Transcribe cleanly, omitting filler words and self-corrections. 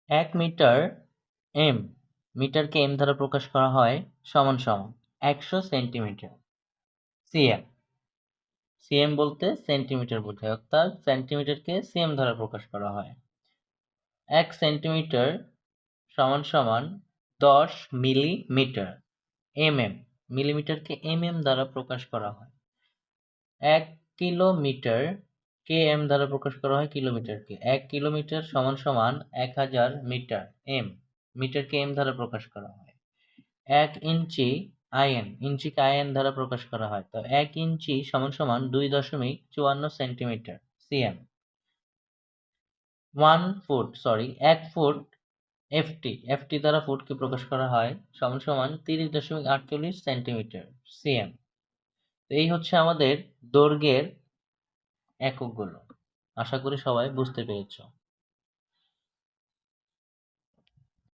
1 metre M, মিটারকে M দ্বারা প্রকাশ করা হয় সমান সমান 100 সেন্টিমিটার। সিএম, সিএম বলতে সেন্টিমিটার বোঝায়, অর্থাৎ সেন্টিমিটারকে সিএম দ্বারা প্রকাশ করা হয়। 1 সেন্টিমিটার সমান সমান 10 মিলিমিটার। এমএম, মিলিমিটারকে এমএম দ্বারা প্রকাশ করা হয়। 1 কিলোমিটার কেএম দ্বারা প্রকাশ করা হয় কিলোমিটারকে। 1 কিলোমিটার সমান সমান 1000 মিটার। এম, মিটারকে এম দ্বারা প্রকাশ করা হয়। 1 ইঞ্চি আইএন, ইঞ্চিকে আইএন দ্বারা প্রকাশ করা হয়। তো 1 ইঞ্চি সমান সমান 2.54 centimetre. CM. 1 foot FT, FT দ্বারা ফুটকে প্রকাশ করা হয় সমান সমান 30.48 সেন্টিমিটার। সিএম। তো এই হচ্ছে আমাদের দৈর্ঘ্যের এককগুলো। আশা করি সবাই বুঝতে পেরেছ।